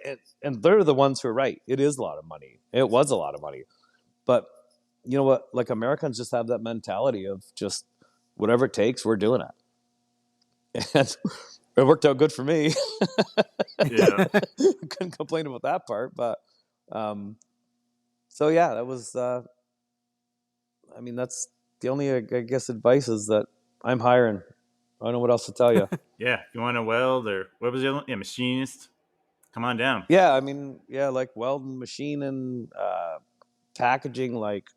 they're the ones who are right. It is a lot of money. It was a lot of money. But you know what? Like, Americans just have that mentality of just whatever it takes, we're doing it. And it worked out good for me. Yeah. Couldn't complain about that part. But so yeah, that was, that's the only, I guess, advice is that I'm hiring. I don't know what else to tell you. Yeah. If you want to weld, or what was the other one? Yeah, machinist. Come on down. Yeah, like welding, machining, packaging. Like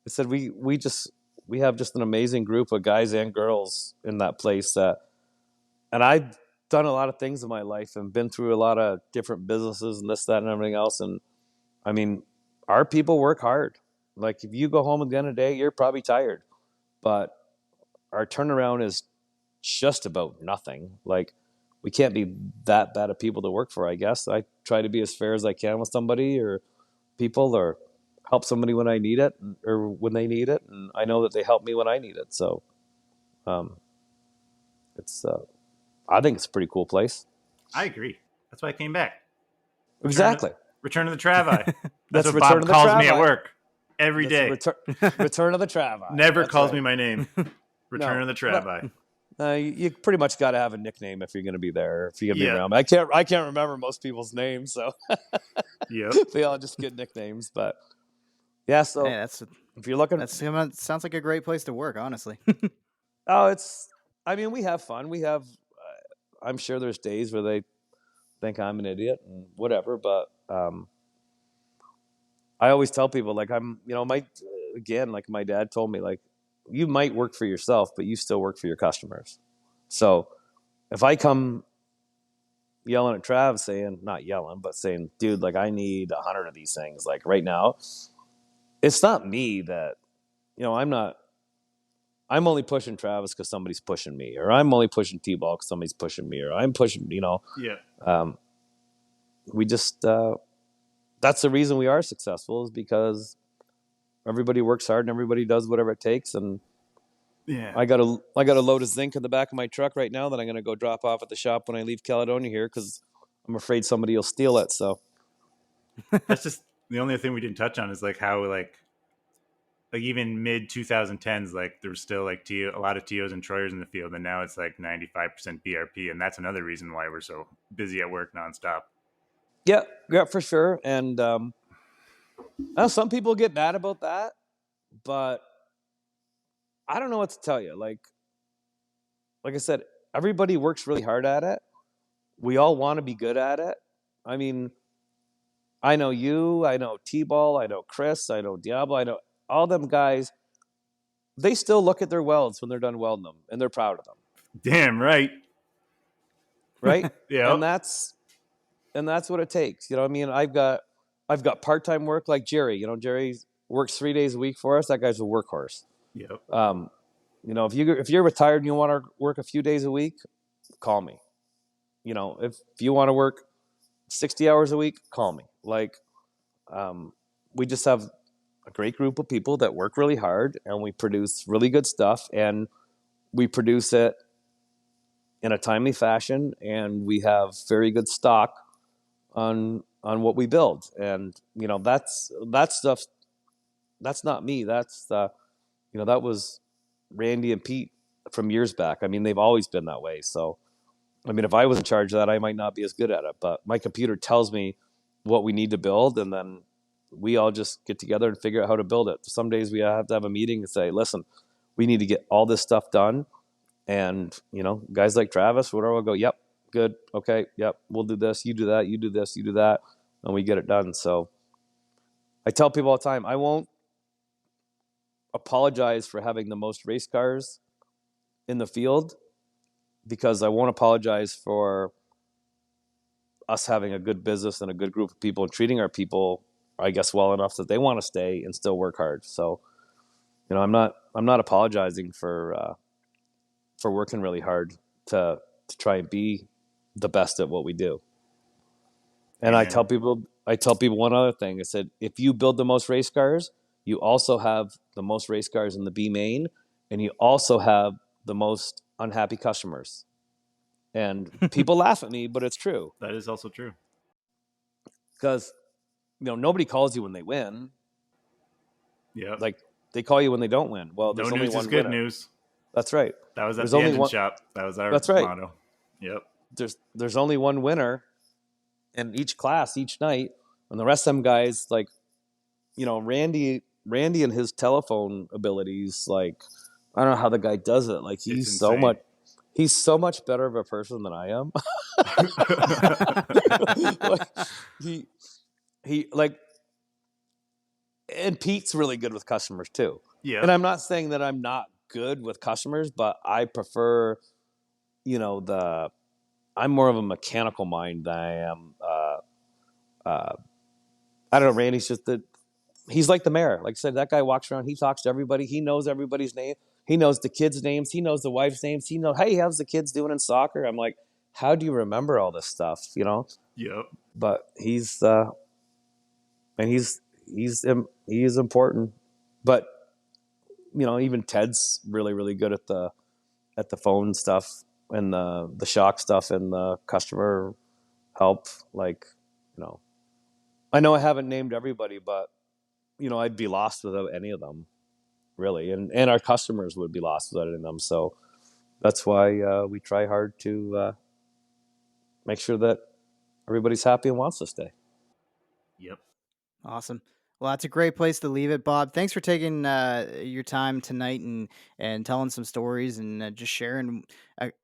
I said, we have just an amazing group of guys and girls in that place. And I've done a lot of things in my life and been through a lot of different businesses and this, that, and everything else. And our people work hard. Like, if you go home at the end of the day, you're probably tired, but our turnaround is just about nothing. Like, we can't be that bad of people to work for, I guess. I try to be as fair as I can with somebody or people, or help somebody when I need it or when they need it. And I know that they help me when I need it. So it's I think it's a pretty cool place. I agree. That's why I came back. Exactly. Return of the Travi. That's what Return Bob of the calls Travi. me at work every day. Return of the Travi. Never That's calls right. me my name. Return of the Travi. You pretty much got to have a nickname if you're going to be there. If you're going to be around, I can't remember most people's names, so yep, they all just get nicknames. But yeah, so Hey, if you're looking, that sounds like a great place to work, honestly. we have fun. We have, I'm sure there's days where they think I'm an idiot and whatever, but I always tell people, like, like my dad told me, like, you might work for yourself, but you still work for your customers. So if I come yelling at Trav, not yelling, but saying, dude, like, I need 100 of these things, like, right now, it's not me that, I'm only pushing Travis because somebody's pushing me, or I'm only pushing T-Ball because somebody's pushing me, or I'm pushing, Yeah. We just, that's the reason we are successful, is because everybody works hard and everybody does whatever it takes. And yeah, I got a load of zinc in the back of my truck right now that I'm going to go drop off at the shop when I leave Caledonia here, because I'm afraid somebody will steal it. So that's just the only thing we didn't touch on, is like how like even mid 2010s, like there was still like a lot of TOs and Troyers in the field, and now it's like 95% BRP, and that's another reason why we're so busy at work nonstop. Yeah, for sure. And some people get mad about that, but I don't know what to tell you. Like I said, everybody works really hard at it. We all want to be good at it. I know you, I know T-Ball, I know Chris, I know Diablo, I know all them guys. They still look at their welds when they're done welding them, and they're proud of them. Damn right. Right? Yeah. And that's what it takes. I've got part-time work like Jerry. Jerry works 3 days a week for us. That guy's a workhorse. Yep. If you're retired and you want to work a few days a week, call me. If you want to work 60 hours a week, call me. Like, we just have a great group of people that work really hard, and we produce really good stuff, and we produce it in a timely fashion, and we have very good stock on what we build. And that stuff, that's not me. That's that was Randy and Pete from years back. They've always been that way. So if I was in charge of that, I might not be as good at it, but my computer tells me what we need to build, and then we all just get together and figure out how to build it. Some days we have to have a meeting and say, listen, we need to get all this stuff done. And, guys like Travis, whatever, will go, yep, good, okay, yep, we'll do this, you do that, you do this, you do that, and we get it done. So I tell people all the time, I won't apologize for having the most race cars in the field, because I won't apologize for us having a good business and a good group of people and treating our people, I guess, well enough that they want to stay and still work hard. So, I'm not apologizing for working really hard to try and be the best at what we do. And Yeah. I tell people one other thing. I said, if you build the most race cars, you also have the most race cars in the B main, and you also have the most unhappy customers. And people laugh at me, but it's true. That is also true. Because, nobody calls you when they win. Yeah. Like, they call you when they don't win. Well, No there's only news one is good winner. news. That's right. That was at There's the only engine one- shop. That was our That's right. motto. Yep. There's only one winner in each class each night, and the rest of them guys, like, Randy and his telephone abilities, like, I don't know how the guy does it. Like, It's he's so insane. much better of a person than I am. Like, he like, and Pete's really good with customers too. Yeah. And I'm not saying that I'm not good with customers, but I prefer, I'm more of a mechanical mind than I am. I don't know. Randy's he's like the mayor. Like I said, that guy walks around. He talks to everybody. He knows everybody's name. He knows the kids' names. He knows the wife's names. He knows, hey, how's the kids doing in soccer? I'm like, how do you remember all this stuff? Yep. But he's important. But even Ted's really, really good at the phone stuff and the shock stuff and the customer help. Like, I know I haven't named everybody, but I'd be lost without any of them, really, and our customers would be lost without any of them. So that's why we try hard to make sure that everybody's happy and wants to stay. Yep. Awesome. Well, that's a great place to leave it, Bob. Thanks for taking your time tonight and telling some stories and just sharing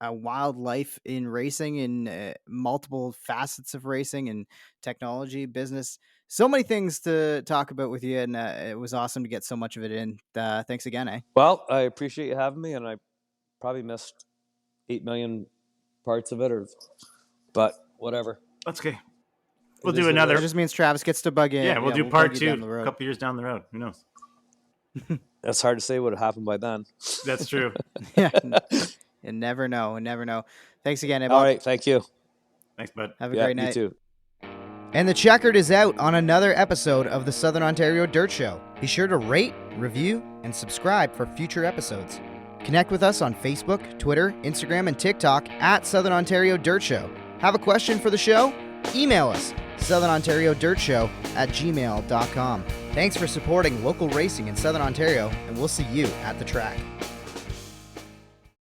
a wild life in racing and multiple facets of racing and technology, business. So many things to talk about with you, and it was awesome to get so much of it in. Thanks again, eh? Well, I appreciate you having me, and I probably missed 8 million parts of it, but whatever. That's okay. We'll It do is what it another. That just means Travis gets to bug in. Yeah, we'll do bug part you 2 down the a road. couple years down the road. Who knows? That's hard to say what happened by then. That's true. Yeah, you never know. Never know. Thanks again, eh, Bob. All right, thank you. Thanks, bud. Have a great night. You too. And the checkered is out on another episode of the Southern Ontario Dirt Show. Be sure to rate, review, and subscribe for future episodes. Connect with us on Facebook, Twitter, Instagram, and TikTok at Southern Ontario Dirt Show. Have a question for the show? Email us, southernontariodirtshow@gmail.com. Thanks for supporting local racing in Southern Ontario, and we'll see you at the track.